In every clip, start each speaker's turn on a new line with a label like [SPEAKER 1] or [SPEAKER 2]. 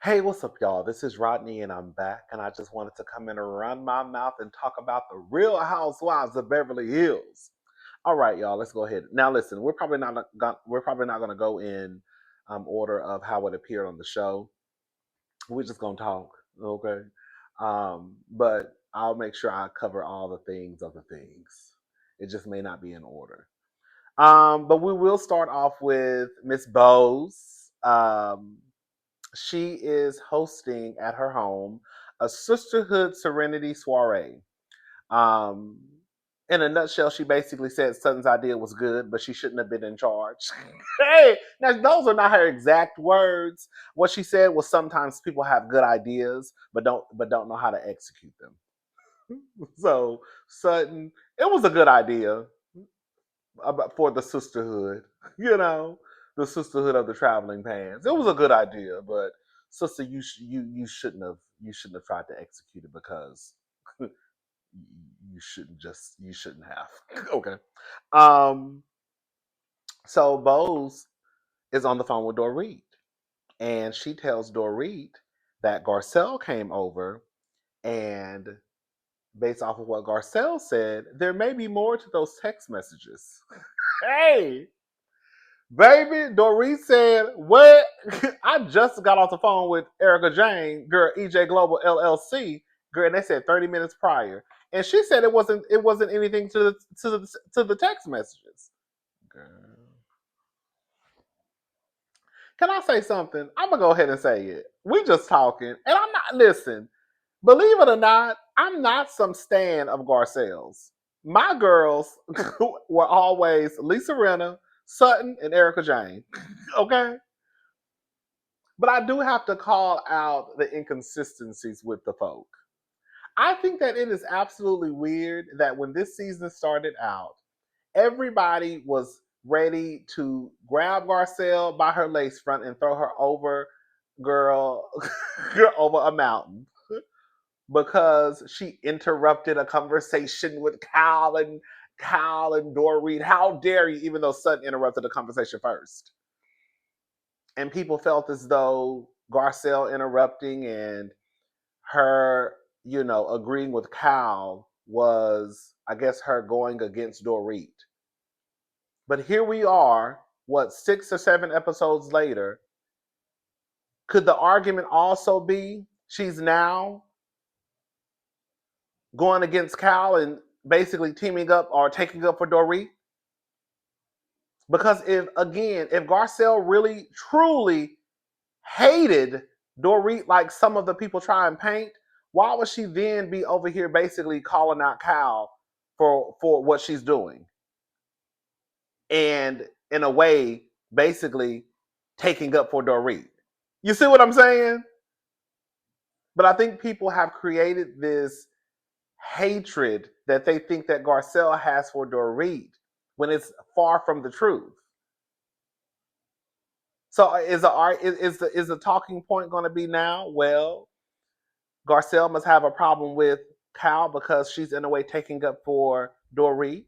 [SPEAKER 1] Hey, what's up, y'all? This is Rodney, and I'm back. And I just wanted to come in and run my mouth and talk about the Real Housewives of Beverly Hills. All right, y'all. Let's go ahead. Now, listen. We're probably not gonna go in order of how it appeared on the show. We're just gonna talk, okay? But I'll make sure I cover all the things of the things. It just may not be in order. But we will start off with Miss Bose. She is hosting at her home a Sisterhood Serenity Soirée. Um, in a nutshell, she basically said Sutton's idea was good, but she shouldn't have been in charge. Hey, now those are not her exact words. What she said was sometimes people have good ideas, but don't know how to execute them. So Sutton, it was a good idea for the sisterhood, you know, the sisterhood of the traveling pants. It was a good idea, but sister, you shouldn't have tried to execute it because you shouldn't have. Okay. Um. So Bose is on the phone with Dorit, and she tells Dorit that Garcelle came over, and based off of what Garcelle said, there may be more to those text messages. Hey, baby, Dorit said, "What? I just got off the phone with Erica Jane, girl, EJ Global LLC, girl, and they said 30 minutes prior, and she said it wasn't anything to the text messages." Girl. Can I say something? I'm gonna go ahead and say it. We just talking, and I'm not. Listen, believe it or not, I'm not some stan of Garcelle's. My girls were always Lisa Renna, Sutton, and Erica Jane. Okay. But I do have to call out the inconsistencies with the folk. I think that it is absolutely weird that when this season started out, everybody was ready to grab Garcelle by her lace front and throw her over, girl, over a mountain because she interrupted a conversation with Kyle and Dorit. How dare you? Even though Sutton interrupted the conversation first, and people felt as though Garcelle interrupting and her, agreeing with Kyle was, I guess, her going against Dorit. But here we are, what, 6 or 7 episodes later. Could the argument also be she's now going against Kyle and basically teaming up or taking up for Dorit? Because if Garcelle really truly hated Dorit like some of the people try and paint, why would she then be over here basically calling out Kyle for what she's doing? And in a way, basically taking up for Dorit. You see what I'm saying? But I think people have created this hatred that they think that Garcelle has for Dorit when it's far from the truth. So is the talking point going to be now? Well, Garcelle must have a problem with Kyle because she's in a way taking up for Dorit.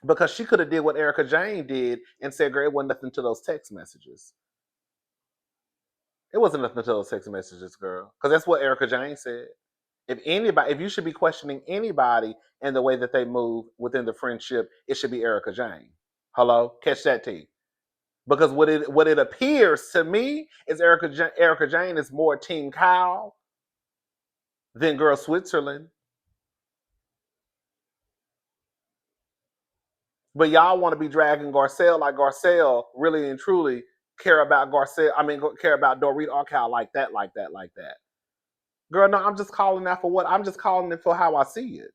[SPEAKER 1] Because she could have did what Erica Jane did and said, "Girl, it wasn't nothing to those text messages." It wasn't nothing to those text messages, girl. Because that's what Erica Jane said. If you should be questioning anybody and the way that they move within the friendship, it should be Erica Jane. Hello, catch that T. Because what it appears to me is Erica Jane is more Team Kyle than Girl Switzerland. But y'all want to be dragging Garcelle like Garcelle really and truly care about Garcelle. I mean, care about Dorit or Kyle like that, like that, like that. Girl, no, I'm just calling that for what I'm just calling it for how I see it.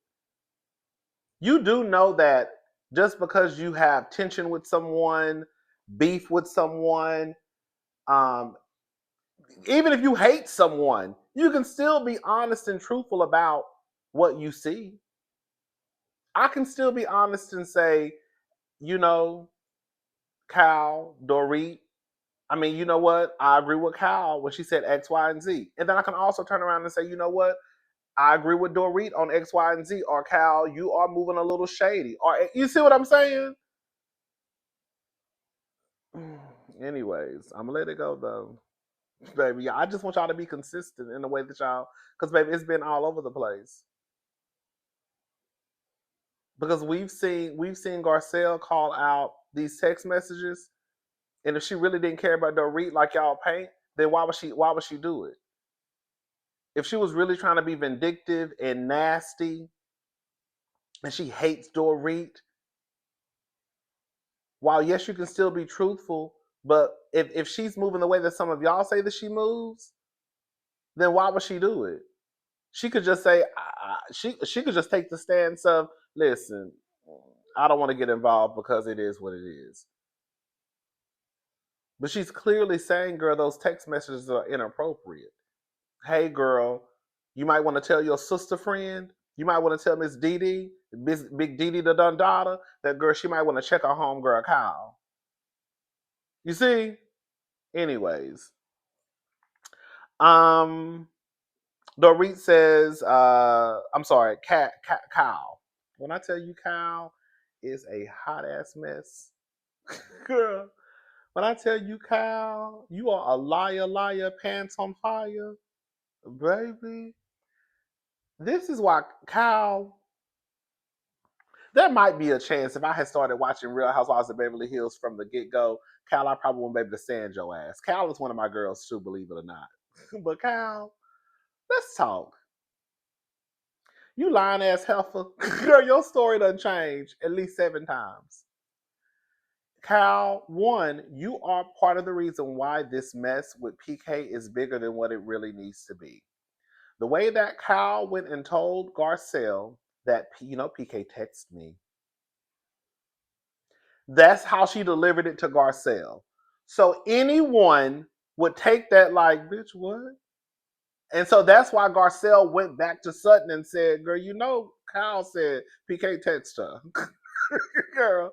[SPEAKER 1] You do know that just because you have tension with someone, beef with someone, um, even if you hate someone, you can still be honest and truthful about what you see. I can still be honest and say, you know, Cal, Dorit. I mean, you know what? I agree with Cal when she said X, Y, and Z. And then I can also turn around and say, you know what? I agree with Dorit on X, Y, and Z. Or Cal, you are moving a little shady. Or you see what I'm saying? Anyways, I'm gonna let it go though. Baby, I just want y'all to be consistent in the way that y'all, because baby, it's been all over the place. Because we've seen Garcelle call out these text messages, and if she really didn't care about Dorit like y'all paint, then why would she do it? If she was really trying to be vindictive and nasty, and she hates Dorit, while yes, you can still be truthful, but if she's moving the way that some of y'all say that she moves, then why would she do it? She could just say she could just take the stance of, listen, I don't want to get involved because it is what it is. But she's clearly saying, girl, those text messages are inappropriate. Hey, girl, you might want to tell your sister friend. You might want to tell Miss Dee Dee, Big Dee Dee the Dundada, that girl, she might want to check her homegirl Kyle. You see? Anyways, um, Dorit says, I'm sorry, Kyle. When I tell you Kyle is a hot ass mess, girl. When I tell you Kyle, you are a liar, liar, pants on fire, baby. This is why Kyle. There might be a chance if I had started watching Real Housewives of Beverly Hills from the get go, Kyle, I probably wouldn't be able to stand your ass. Kyle is one of my girls too, believe it or not. But Kyle, let's talk. You lying ass heifer. Girl, your story done changed at least 7 times. Kyle, one, you are part of the reason why this mess with PK is bigger than what it really needs to be. The way that Kyle went and told Garcelle that, PK texted me. That's how she delivered it to Garcelle. So anyone would take that like, bitch, what? And so that's why Garcelle went back to Sutton and said, girl, Kyle said PK texted her. Girl.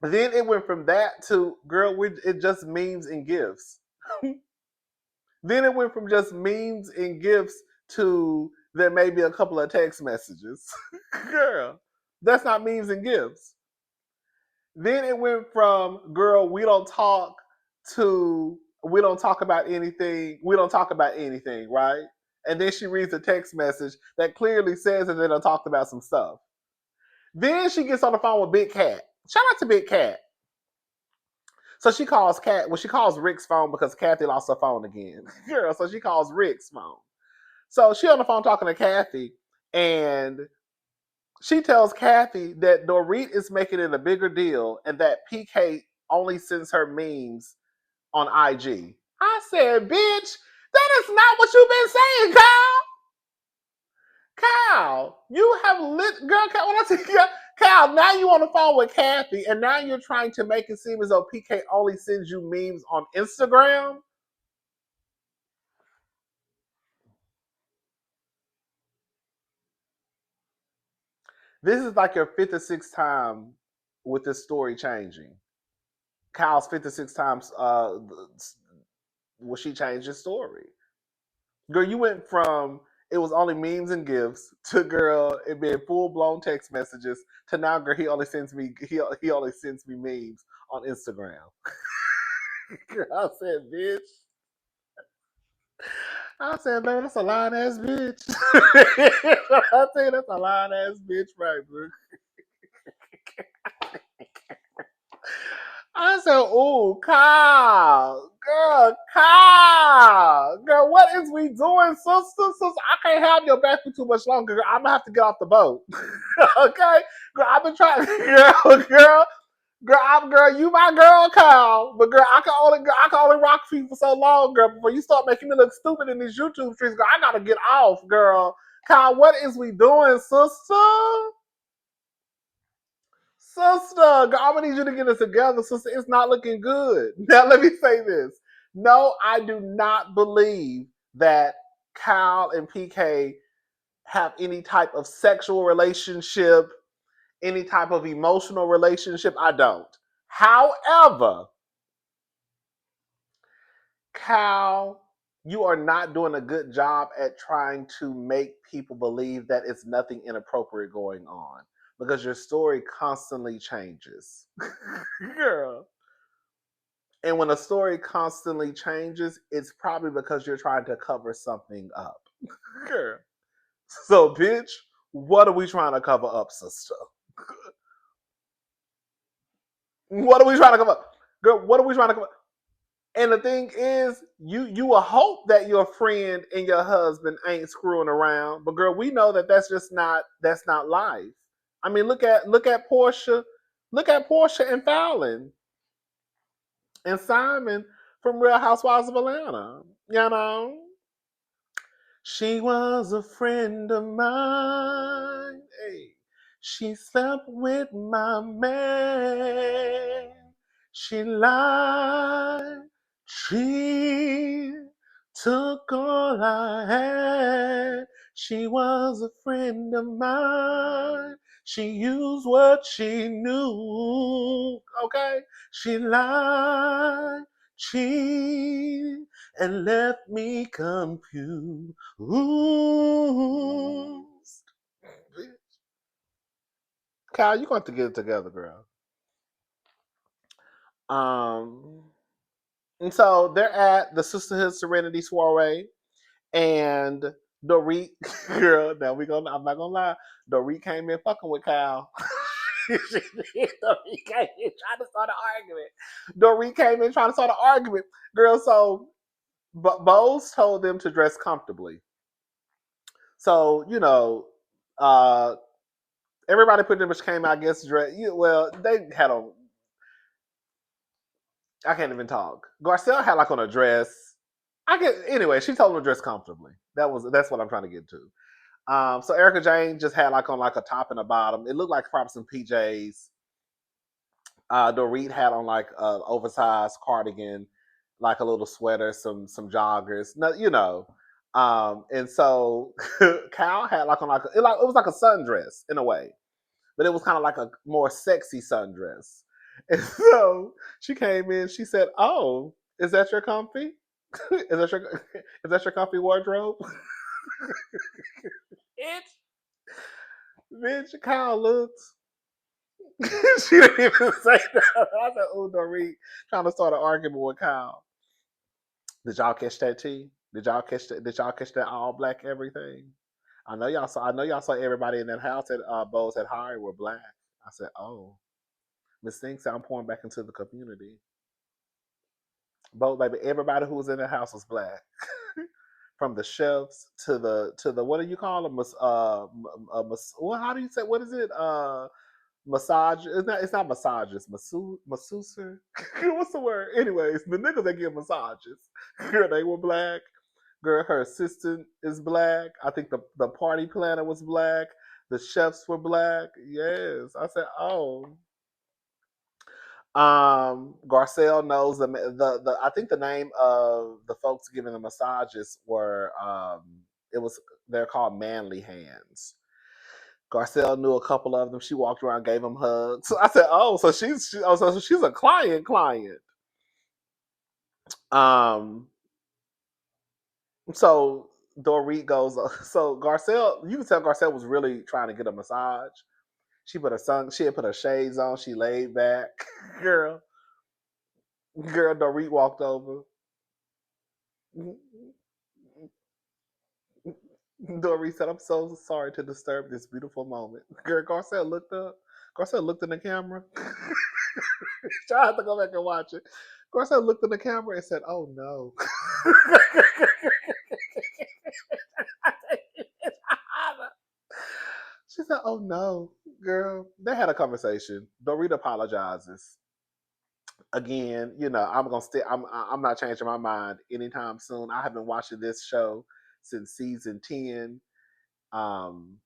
[SPEAKER 1] Then it went from that to, girl, it just memes and gifts. Then it went from just memes and gifts to there may be a couple of text messages. Girl, that's not memes and gifts. Then it went from, girl, we don't talk, to we don't talk about anything. We don't talk about anything, right? And then she reads a text message that clearly says that they done talked about some stuff. Then she gets on the phone with Big Cat. Shout out to Big Cat. So she calls she calls Rick's phone because Kathy lost her phone again. Girl, so she calls Rick's phone. So she on the phone talking to Kathy, and she tells Kathy that Dorit is making it a bigger deal and that PK only sends her memes on IG. I said, bitch, that is not what you've been saying, Kyle. Kyle, you have girl, Kyle, when I say Kyle, now you on the phone with Kathy, and now you're trying to make it seem as though PK only sends you memes on Instagram. This is like your fifth or sixth time with this story changing. Kyle's 56 times will she change his story. Girl, you went from it was only memes and gifts to, girl, it being full blown text messages to now, girl, he only sends me memes on Instagram. Girl, I said, bitch. I said, man, that's a lying ass bitch. I tell you, that's a lying ass bitch, right, bro? I said, "Ooh, girl, what is we doing, sister? Sister, I can't have your back for too much longer. Girl. I'm gonna have to get off the boat, okay? Girl, I've been trying, girl, you my girl, Kyle, but girl, I can only rock for you for so long, girl. Before you start making me look stupid in these YouTube streets, girl, I gotta get off, girl. Kyle, what is we doing, sister?" Sister, girl, I'm gonna need you to get it together, sister. It's not looking good. Now, let me say this. No, I do not believe that Kyle and PK have any type of sexual relationship, any type of emotional relationship. I don't. However, Kyle, you are not doing a good job at trying to make people believe that it's nothing inappropriate going on because your story constantly changes. Girl. And when a story constantly changes, it's probably because you're trying to cover something up. Girl. So, bitch, what are we trying to cover up, sister? What are we trying to cover up? Girl, what are we trying to cover up? And the thing is, you will hope that your friend and your husband ain't screwing around, but girl, we know that that's not life. I mean, look at Portia, look at Portia and Fallon and Simon from Real Housewives of Atlanta. You know, she was a friend of mine. Hey, she slept with my man. She lied, she took all I had. She was a friend of mine. She used what she knew. Okay? She lied, cheated, and left me confused. Kyle, you got to get it together, girl. Um, and so they're at the Sisterhood Serenity Soirée, and Dorit, girl, now we gonna, I'm not gonna lie, Dorit came in fucking with Kyle. Dorit came in trying to start an argument. Dorit came in trying to start an argument, girl. So, Bose told them to dress comfortably. So, uh, everybody pretty much came out, I guess, dress. Well, they had on. I can't even talk. Garcelle had like on a dress. I get anyway. She told him to dress comfortably. That's what I'm trying to get to. So Erica Jane just had like on like a top and a bottom. It looked like probably some PJs. Dorit had on like a oversized cardigan, like a little sweater, some joggers. No, and so Cal had like on like it was like a sundress in a way, but it was kind of like a more sexy sundress. And so she came in. She said, "Oh, is that your comfy? Is that your comfy wardrobe?" Bitch, bitch, Kyle looks. She didn't even say that. I said, "Oh, Dorit, trying to start an argument with Kyle." Did y'all catch that tea? Did y'all catch that all black everything? I know y'all saw everybody in that house that Bose had hired were black. I said, "Oh, Miss Thing said I'm pouring back into the community." Both baby, everybody who was in the house was black. From the chefs to the what do you call them? Well, how do you say what is it? Massage. It's not massages. Masseuser. What's the word? Anyways, the niggas that give massages. Girl, they were black. Girl, her assistant is black. I think the party planner was black. The chefs were black. Yes, I said, oh. Garcelle knows the I think the name of the folks giving the massages were it was they're called Manly Hands. Garcelle knew a couple of them. She walked around, gave them hugs. So I said, "Oh, so so she's a client." Um, so Dorit goes. So Garcelle, you can tell Garcelle was really trying to get a massage. She had put her shades on. She laid back. Girl, Dorit walked over. Dory said, "I'm so sorry to disturb this beautiful moment." Girl, Garcelle looked up. Garcelle looked in the camera. I have to go back and watch it. Garcelle looked in the camera and said, "Oh no." She said, "Oh no, girl." They had a conversation. Dorita apologizes. Again, I'm gonna stay. I'm not changing my mind anytime soon. I have been watching this show since season 10. Um,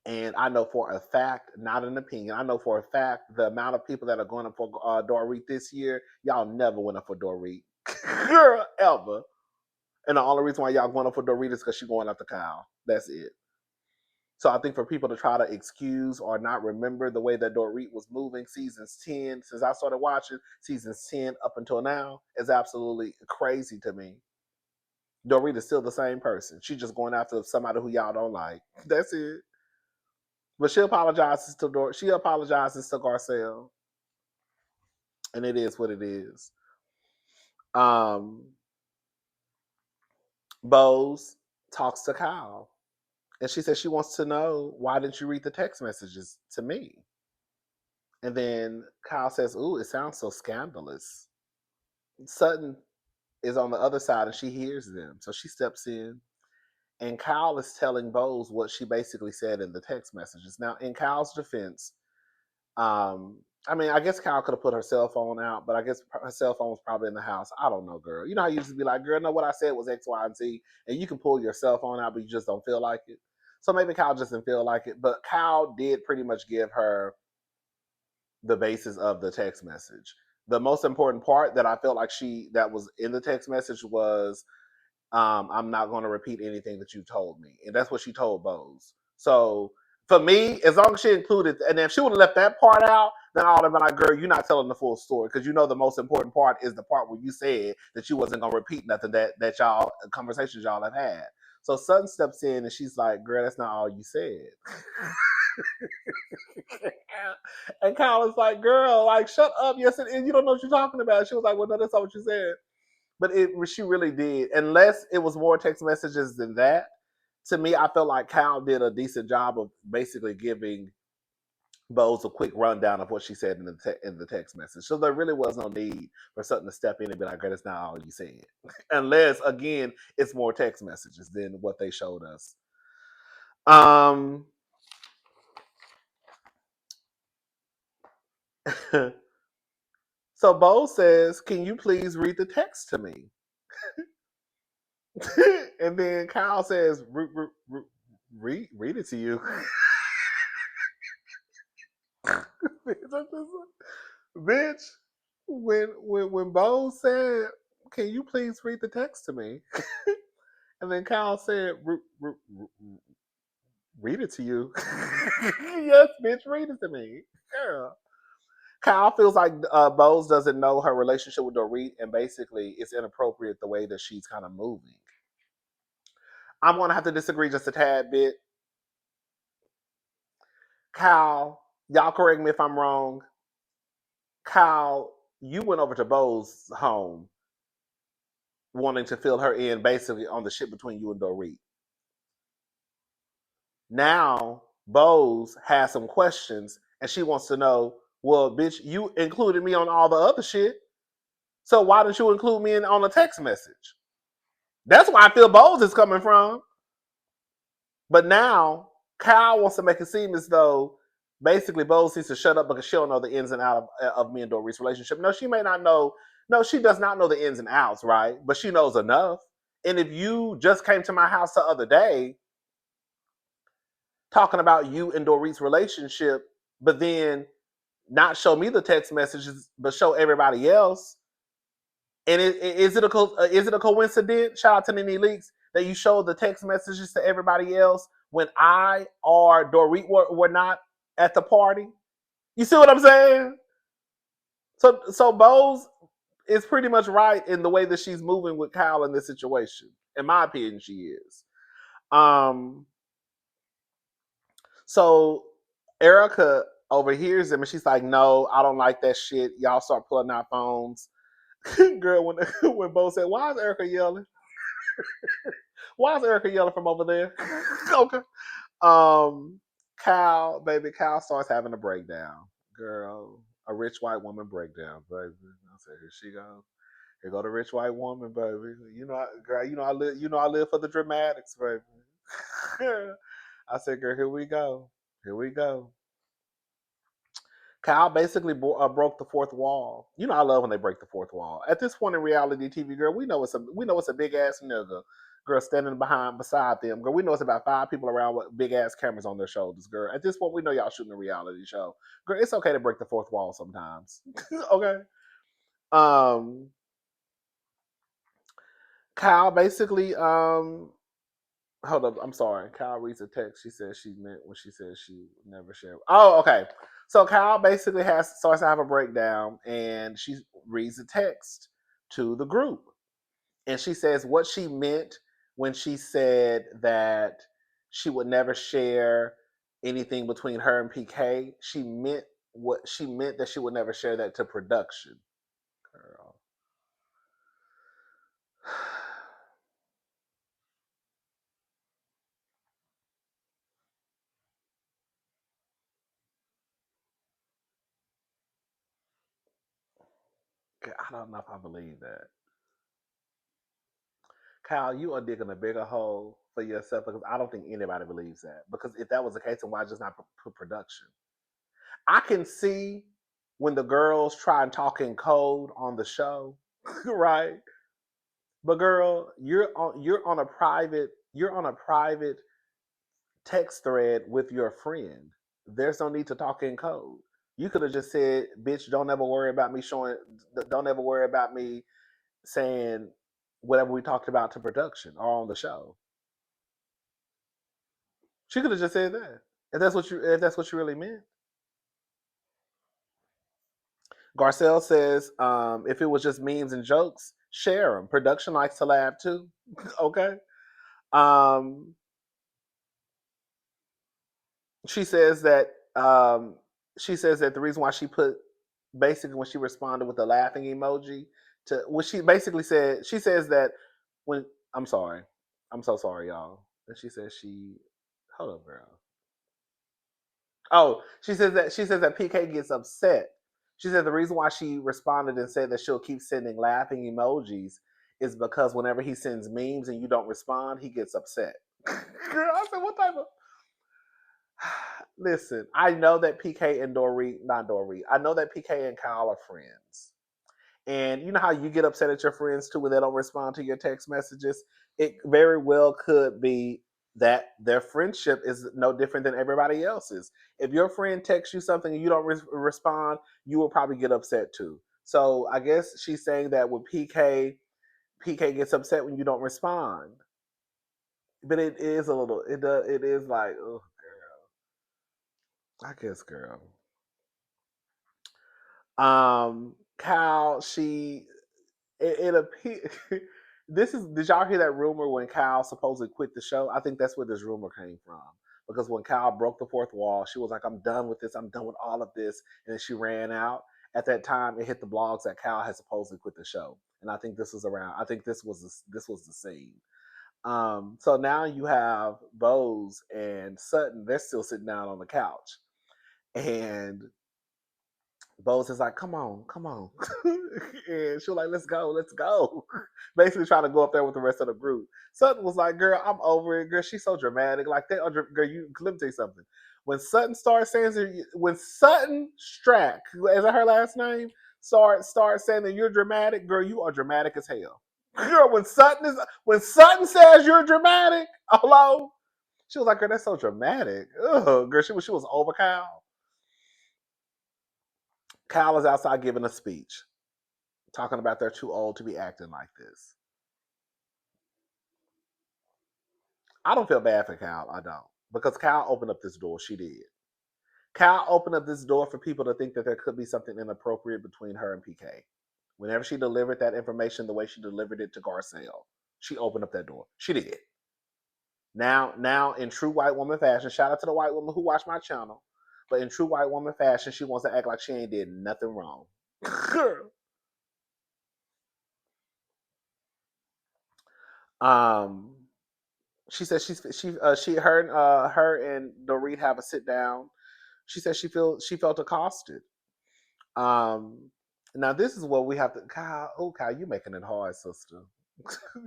[SPEAKER 1] And I know for a fact, not an opinion, I know for a fact the amount of people that are going up for Dorit this year, y'all never went up for Dorit. Girl, ever. And the only reason why y'all going up for Dorit is because she's going up to Kyle. That's it. So I think for people to try to excuse or not remember the way that Dorit was moving seasons 10, since I started watching seasons 10 up until now, is absolutely crazy to me. Dorit is still the same person. She's just going after somebody who y'all don't like. That's it. But she apologizes to Garcelle. And it is what it is. Um, Bose talks to Kyle, and she says she wants to know, why didn't you read the text messages to me? And then Kyle says, "Ooh, it sounds so scandalous." Sutton is on the other side and she hears them. So she steps in, and Kyle is telling Bose what she basically said in the text messages. Now, in Kyle's defense, um, I mean, I guess Kyle could have put her cell phone out, but I guess her cell phone was probably in the house. I don't know, girl. You know how you used to be like, girl, no, what I said was X, Y, and Z, and you can pull your cell phone out, but you just don't feel like it. So maybe Kyle just didn't feel like it, but Kyle did pretty much give her the basis of the text message. The most important part that I felt like that was in the text message was, I'm not going to repeat anything that you told me. And that's what she told Bose. So for me, as long as she included, and if she would have left that part out, then I would have been like, girl, you're not telling the full story. Because you know the most important part is the part where you said that you wasn't going to repeat nothing that y'all, conversations y'all have had. So Sutton steps in and she's like, girl, that's not all you said. And Kyle was like, girl, like, shut up. Yes, it is. You don't know what you're talking about. She was like, well, no, that's not what you said. But she really did. Unless it was more text messages than that, to me, I felt like Kyle did a decent job of basically giving Bose a quick rundown of what she said in the text message. So there really was no need for Sutton to step in and be like, "Girl, that's not all you said," unless again it's more text messages than what they showed us. Um. So Bose says, "Can you please read the text to me?" And then Kyle says, "Read it to you." Bitch, when Bose said, "Can you please read the text to me?" And then Kyle said, "Read it to you." Yes, bitch, read it to me, girl. Kyle feels like Bose doesn't know her relationship with Dorit, and basically it's inappropriate the way that she's kind of moving. I'm gonna have to disagree just a tad bit. Kyle, y'all correct me if I'm wrong. Kyle, you went over to Bo's home wanting to fill her in basically on the shit between you and Dorit. Now, Bose has some questions and she wants to know, well, bitch, you included me on all the other shit. So why didn't you include me on the text message? That's where I feel Bose is coming from. But now Kyle wants to make it seem as though basically Bose needs to shut up because she don't know the ins and outs of me and Dorit's relationship. No, she may not know. No, she does not know the ins and outs, right? But she knows enough. And if you just came to my house the other day talking about you and Dorit's relationship, but then not show me the text messages, but show everybody else, and is it a coincidence? Shout out to Nene Leaks that you showed the text messages to everybody else when I or Dorit were not at the party. You see what I'm saying? So Bose is pretty much right in the way that she's moving with Kyle in this situation. In my opinion, she is. Um, so Erica overhears them and she's like, "No, I don't like that shit. Y'all start pulling out phones." Girl, when Bose said, "Why is Erica yelling?" Why is Erica yelling from over there? Okay. Um, Kyle starts having a breakdown. Girl, a rich white woman breakdown, baby. I said, here she goes. Here go the rich white woman, baby. Girl, I live for the dramatics, baby. I said, girl, here we go. Here we go. Kyle basically broke the fourth wall. You know I love when they break the fourth wall. At this point in reality TV, girl, we know it's a big ass nigga, girl, standing beside them. Girl, we know it's about 5 people around with big ass cameras on their shoulders. Girl, at this point, we know y'all shooting a reality show. Girl, it's okay to break the fourth wall sometimes. Okay. Um, Kyle basically hold up, I'm sorry. Kyle reads a text. She says she meant when she says she never shared. Oh, okay. So Kyle basically starts to have a breakdown, and she reads the text to the group, and she says what she meant when she said that she would never share anything between her and PK. She meant what she meant that she would never share that to production. Girl. I don't know if I believe that. Kyle, you are digging a bigger hole for yourself because I don't think anybody believes that. Because if that was the case, then why just not put production? I can see when the girls try and talk in code on the show, right? But girl, you're on a private text thread with your friend. There's no need to talk in code. You could have just said, "Bitch, don't ever worry about me showing. Don't ever worry about me saying whatever we talked about to production or on the show." She could have just said that. If that's what you really meant. Garcelle says, if it was just memes and jokes, share them. Production likes to laugh too. Okay. Um, she says that she says that the reason why she put basically when she responded with the laughing emoji to what she basically said, she says that when I'm sorry, I'm so sorry, y'all. And she says she hold up, girl. Oh, she says that PK gets upset. She said the reason why she responded and said that she'll keep sending laughing emojis is because whenever he sends memes and you don't respond, he gets upset. Girl, I said, what type of listen, I know that PK and Dorit, not Dorit, I know that PK and Kyle are friends. And you know how you get upset at your friends too when they don't respond to your text messages? It very well could be that their friendship is no different than everybody else's. If your friend texts you something and you don't respond, you will probably get upset too. So I guess she's saying that with PK gets upset when you don't respond. But it is a little, it is like, oh, I guess, girl. Kyle, it appears. This is. Did y'all hear that rumor when Kyle supposedly quit the show? I think that's where this rumor came from. Because when Kyle broke the fourth wall, she was like, "I'm done with this. I'm done with all of this," and then she ran out. At that time, it hit the blogs that Kyle had supposedly quit the show, and I think this was around. I think this was the scene. So now you have Bose and Sutton. They're still sitting down on the couch, and Bose is like, come on, come on. And she was like, let's go, let's go. Basically trying to go up there with the rest of the group. Sutton was like, girl, I'm over it. Girl, she's so dramatic. Like, girl, let me tell you something. When Sutton starts saying, when Sutton Strack, is that her last name? Start saying that you're dramatic, girl, you are dramatic as hell. Girl, when Sutton says you're dramatic, hello? She was like, girl, that's so dramatic. Ugh, girl, she was over Kyle. Kyle is outside giving a speech, talking about they're too old to be acting like this. I don't feel bad for Kyle. I don't. Because Kyle opened up this door. She did. Kyle opened up this door for people to think that there could be something inappropriate between her and PK. Whenever she delivered that information the way she delivered it to Garcelle, she opened up that door. She did. Now, in true white woman fashion, shout out to the white woman who watched my channel, but in true white woman fashion, she wants to act like she ain't did nothing wrong. um, she said she her and Dorit have a sit down. She said she felt accosted. Um, Now this is what we have to Kyle. Oh, Kyle, you making it hard, sister.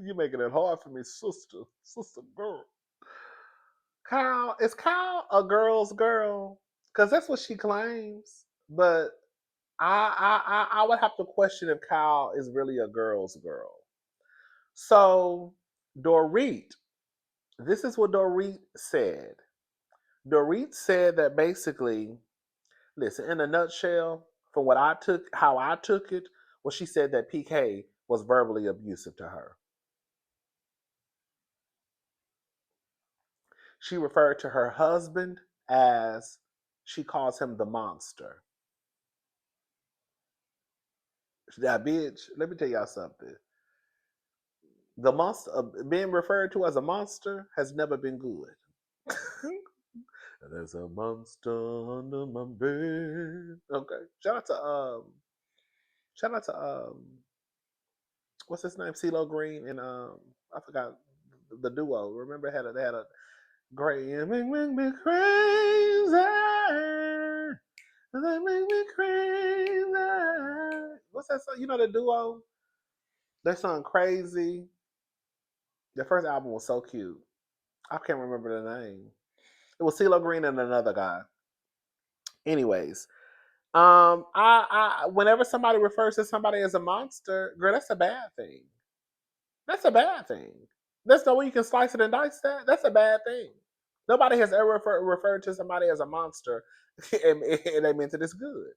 [SPEAKER 1] You making it hard for me, sister girl. Kyle, is Kyle a girl's girl? Because that's what she claims. But I would have to question if Kyle is really a girl's girl. So Dorit, this is what Dorit said. Dorit said that basically, listen, in a nutshell, from what I took, how I took it, was she said that PK was verbally abusive to her. She referred to her husband as she calls him the monster. That bitch, let me tell y'all something. The monster being referred to as a monster has never been good. There's a monster under my bed. Okay. Shout out to what's his name? CeeLo Green and I forgot the duo. Remember they had a great "You make me crazy. They make me crazy." What's that song? You know the duo? That song "Crazy." The first album was so cute. I can't remember the name. It was CeeLo Green and another guy. Anyways, whenever somebody refers to somebody as a monster, girl, that's a bad thing. That's a bad thing. That's the way you can slice it and dice that. That's a bad thing. Nobody has ever referred to somebody as a monster, and they meant it as good.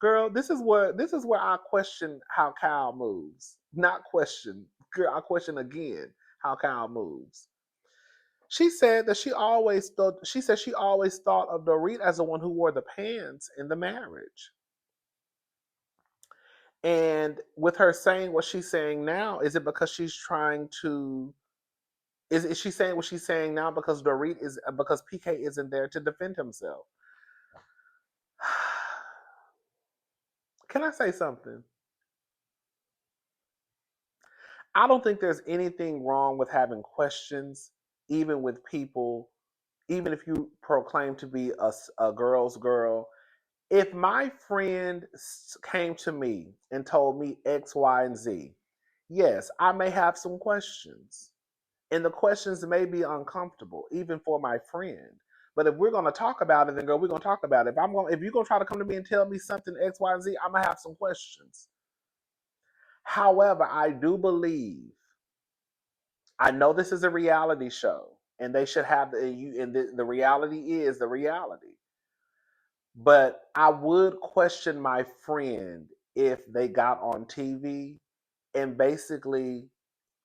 [SPEAKER 1] Girl, this is where I question how Kyle moves. Not question, girl. I question again how Kyle moves. She said that she always thought. She said she always thought of Dorit as the one who wore the pants in the marriage. And with her saying what she's saying now, is it because she's trying to? Is she saying what she's saying now because PK isn't there to defend himself? Can I say something? I don't think there's anything wrong with having questions, even with people, even if you proclaim to be a girl's girl. If my friend came to me and told me X, Y, and Z, yes, I may have some questions. And the questions may be uncomfortable, even for my friend. But if we're gonna talk about it, then girl, we're gonna talk about it. If you're gonna try to come to me and tell me something X, Y, and Z, I'm gonna have some questions. However, I do believe I know this is a reality show, and they should have the reality is the reality. But I would question my friend if they got on TV and basically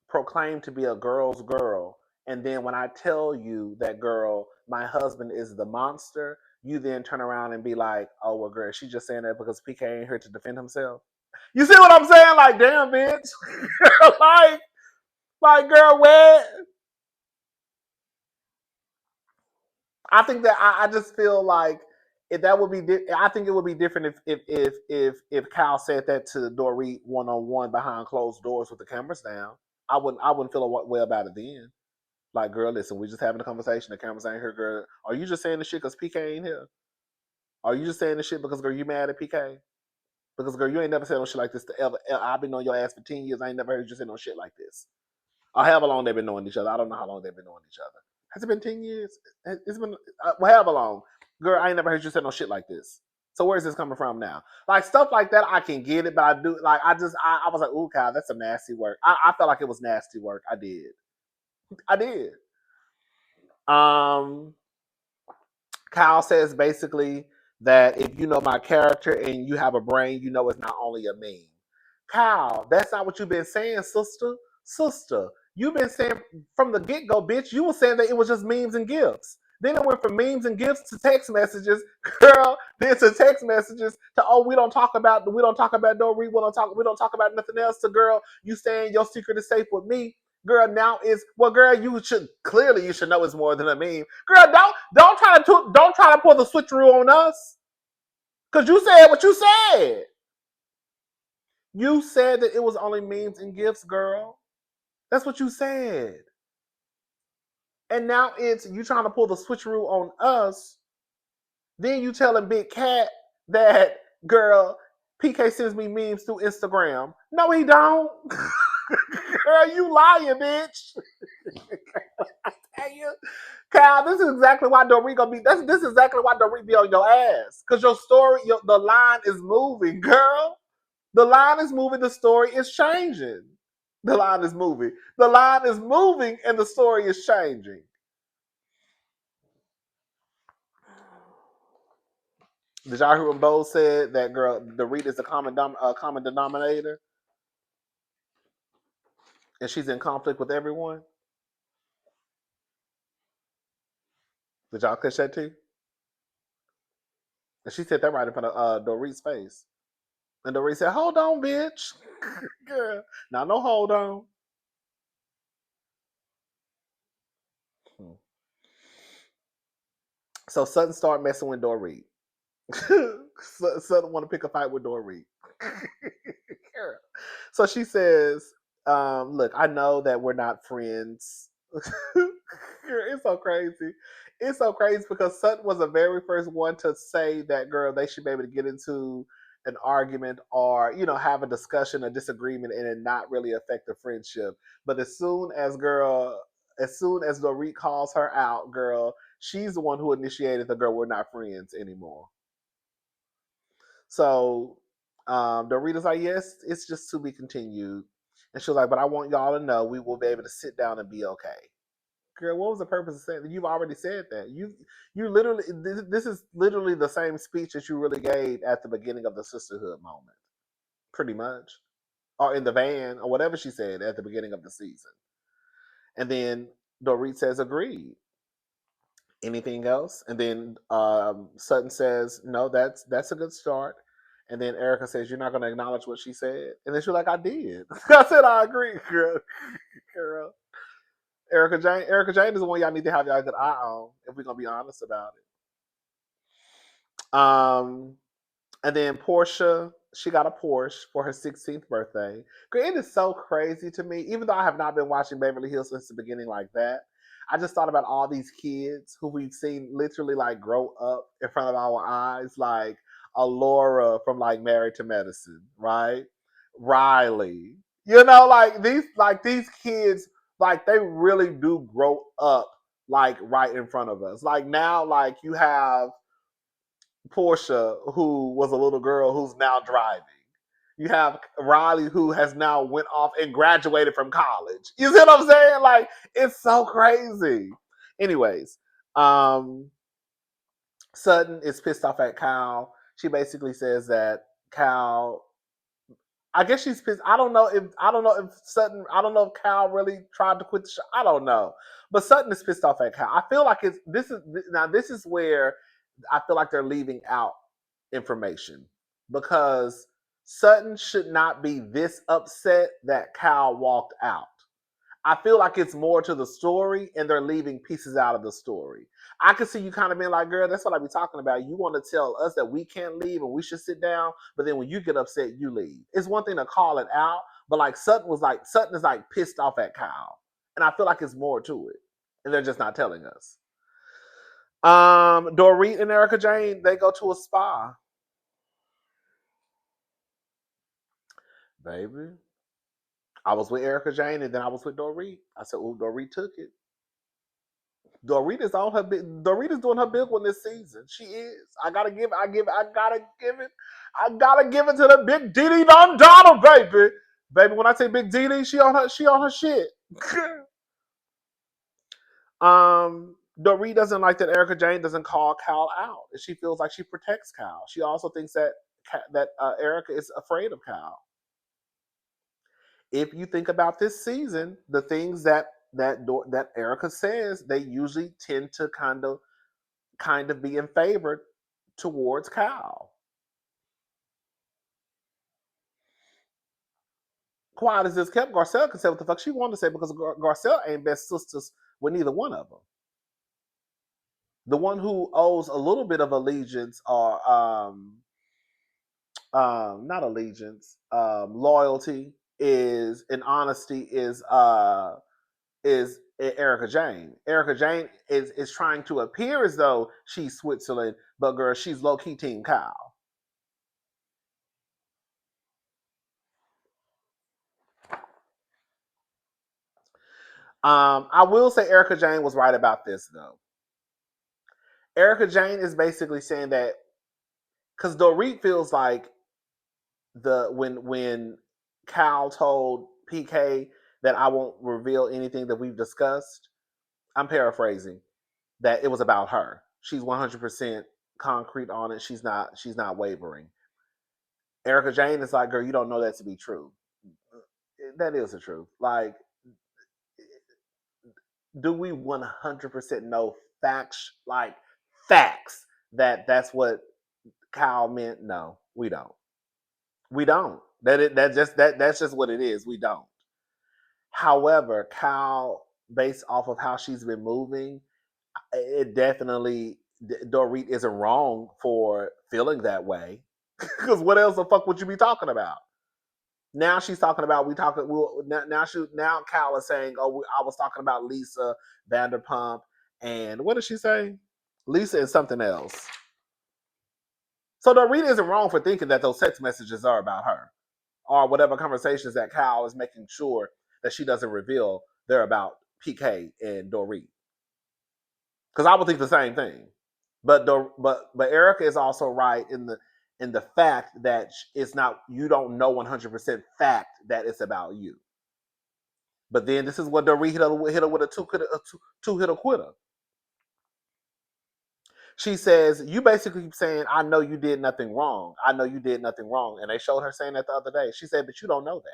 [SPEAKER 1] proclaimed to be a girl's girl, and then when I tell you that girl, my husband is the monster, you then turn around and be like, "Oh well, girl, she's just saying that because PK ain't here to defend himself." You see what I'm saying? Like, damn, bitch. like, girl, what? I think that I just feel like if that would be, I think it would be different if Kyle said that to Dorit 1-on-1 behind closed doors with the cameras down. I wouldn't feel well about it then. Like, girl, listen, we just having a conversation. The cameras ain't here, girl. Are you just saying the shit because PK ain't here? Are you just saying the shit because, girl, you mad at PK? Because, girl, you ain't never said no shit like this to ever. I've been on your ass for 10 years. I ain't never heard you say no shit like this. Or however long they've been knowing each other. I don't know how long they've been knowing each other. Has it been 10 years? It's been, however long. Girl, I ain't never heard you say no shit like this. So where's this coming from now? Like, stuff like that, I can get it, but I do, like, I was like, ooh, Kyle, that's some nasty work. I felt like it was nasty work. I did. I did. Um, Kyle says basically that if you know my character and you have a brain, you know it's not only a meme. Kyle, that's not what you've been saying, sister. Sister, you've been saying from the get go, bitch. You were saying that it was just memes and gifs. Then it went from memes and gifs to text messages, girl. Then to text messages to we don't talk about Dory. We don't talk about nothing else. To girl, you saying your secret is safe with me. Girl, now is well, girl. You should know it's more than a meme. Girl, don't try to pull the switcheroo on us. Cause you said what you said. You said that it was only memes and gifts, girl. That's what you said. And now it's you trying to pull the switcheroo on us. Then you telling Big Cat that girl PK sends me memes through Instagram. No, he don't. Girl, you lying, bitch. I tell you, Kyle, this is exactly why Dorit gonna be. This is exactly why Dorit be on your ass. Cause your story, the line is moving, girl. The line is moving. The story is changing. The line is moving. The line is moving, and the story is changing. Did y'all hear what Bo said? That girl, Dorit is the common denominator, and she's in conflict with everyone. Did y'all catch that too? And she said that right in front of Dorit's face. And Dorit said, "Hold on, bitch." Girl, now no hold on. Hmm. So Sutton started messing with Dorit. Sutton want to pick a fight with Dorit. So she says, look, I know that we're not friends. It's so crazy. It's so crazy because Sutton was the very first one to say that, girl, they should be able to get into an argument or, have a discussion, a disagreement, and it not really affect the friendship. But as soon as Dorit calls her out, girl, she's the one who initiated the girl, we're not friends anymore. So Dorita's like, yes, it's just to be continued. And she was like, but I want y'all to know we will be able to sit down and be okay. Girl, what was the purpose of saying that? You've already said that. You literally, this is literally the same speech that you really gave at the beginning of the Sisterhood moment, pretty much, or in the van or whatever she said at the beginning of the season. And then Dorit says, agreed. Anything else? And then Sutton says, no, that's a good start. And then Erica says, you're not going to acknowledge what she said. And then she's like, I did. I said, I agree, girl. Girl. Erica Jane is the one y'all need to have y'all good eye on if we're going to be honest about it. And then Portia, she got a Porsche for her 16th birthday. Girl, it is so crazy to me, even though I have not been watching Beverly Hills since the beginning like that. I just thought about all these kids who we've seen literally like grow up in front of our eyes, like Alora from like Married to Medicine, right? Riley. Like these kids, like they really do grow up like right in front of us. Like now, like you have Portia, who was a little girl who's now driving. You have Riley, who has now went off and graduated from college. You see what I'm saying? Like, it's so crazy. Anyways, um, Sutton is pissed off at Kyle. She basically says that Kyle, I guess she's pissed. I don't know if Sutton. I don't know if Kyle really tried to quit the show. I don't know, but Sutton is pissed off at Kyle. I feel like this is where I feel like they're leaving out information because Sutton should not be this upset that Kyle walked out. I feel like it's more to the story and they're leaving pieces out of the story. I could see you kind of being like, girl, that's what I be talking about. You want to tell us that we can't leave and we should sit down, but then when you get upset, you leave. It's one thing to call it out, but like Sutton is like pissed off at Kyle. And I feel like it's more to it. And they're just not telling us. Dorit and Erica Jane, they go to a spa. Baby. I was with Erica Jane and then I was with Dorit. I said, oh, Dorit took it. Dorit is on her big. Dorit is doing her big one this season. She is. I gotta give. I gotta give it. I gotta give it to the big Didi Don Donald, baby. Baby, when I say big Didi, she on her. She on her shit. Dorit doesn't like that Erica Jane doesn't call Kyle out. She feels like she protects Kyle. She also thinks that Erica is afraid of Kyle. If you think about this season, the things that Erica says, they usually tend to kind of be in favor towards Kyle. Quiet as this kept, Garcelle can say what the fuck she wanted to say because Garcelle ain't best sisters with neither one of them. The one who owes a little bit of allegiance or not allegiance, loyalty is and honesty is Erica Jane. Erica Jane is trying to appear as though she's Switzerland, but girl, she's low key Team Kyle. I will say Erica Jane was right about this though. Erica Jane is basically saying that because Dorit feels like when Cal told PK that I won't reveal anything that we've discussed. I'm paraphrasing that it was about her. She's 100% concrete on it. She's not wavering. Erica Jane is like, girl, you don't know that to be true. That is the truth. Like, do we 100% know facts that that's what Kyle meant? No, we don't. We don't. That's just what it is. We don't. However, Kyle, based off of how she's been moving, it definitely Dorit isn't wrong for feeling that way. Because what else the fuck would you be talking about? Now she's talking about now Cal is saying, oh, I was talking about Lisa Vanderpump, and what did she say? Lisa and something else. So Dorit isn't wrong for thinking that those text messages are about her, or whatever conversations that Cal is making sure that she doesn't reveal they're about PK and Dorit. Because I would think the same thing. But Erica is also right in the fact that it's not, you don't know 100% fact that it's about you. But then this is what Dorit hit her with a two hitter quitter. She says, you basically keep saying, I know you did nothing wrong. I know you did nothing wrong. And they showed her saying that the other day. She said, but you don't know that.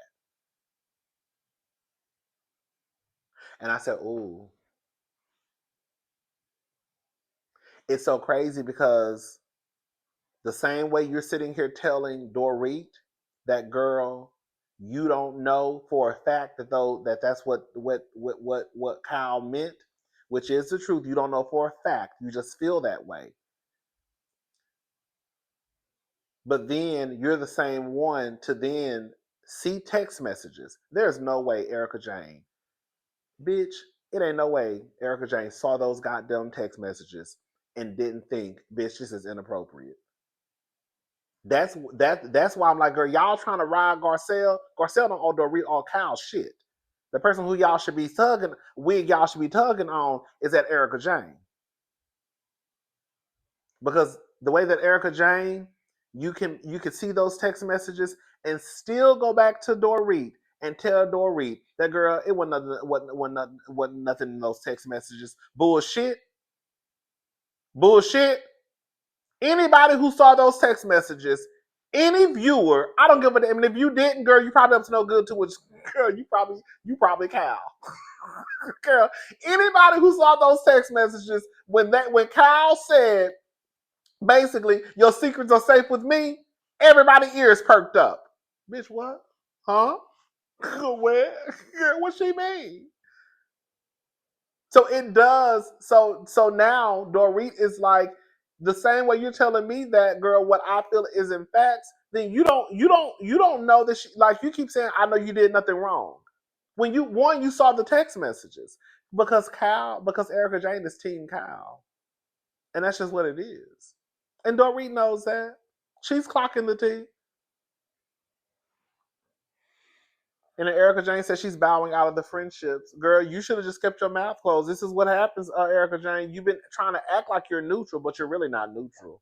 [SPEAKER 1] And I said, ooh, it's so crazy because the same way you're sitting here telling Dorit, that girl, you don't know for a fact that that's what Kyle meant, which is the truth. You don't know for a fact. You just feel that way. But then you're the same one to then see text messages. There's no way Erica Jane, bitch, it ain't no way Erica Jane saw those goddamn text messages and didn't think, bitch, this is inappropriate. That's why I'm like, girl, y'all trying to ride Garcelle. Garcelle don't owe Dorit all Kyle shit. The person who y'all should be tugging on is that Erica Jane. Because the way that Erica Jane, you can see those text messages and still go back to Dorit and tell Dorit that, girl, it wasn't nothing in those text messages. Bullshit. Anybody who saw those text messages, any viewer, I don't give a damn. And if you didn't, girl, you probably up to no good too. Which, girl, you probably Kyle. Girl, anybody who saw those text messages when Kyle said, basically, your secrets are safe with me, everybody ears perked up. Bitch, what? Huh? Where? What she mean? So it does. So now Dorit is like, the same way you're telling me that, girl, what I feel is in facts. Then you don't know that she, like, you keep saying, I know you did nothing wrong. When you saw the text messages because Erica Jane is Team Kyle, and that's just what it is. And Dorit knows that. She's clocking the T. And then Erica Jane says she's bowing out of the friendships. Girl, you should have just kept your mouth closed. This is what happens, Erica Jane. You've been trying to act like you're neutral, but you're really not neutral.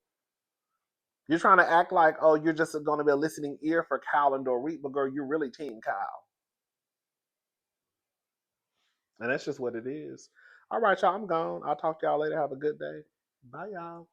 [SPEAKER 1] You're trying to act like, oh, you're just going to be a listening ear for Kyle and Dorit, but girl, you're really Team Kyle. And that's just what it is. All right, y'all, I'm gone. I'll talk to y'all later. Have a good day. Bye, y'all.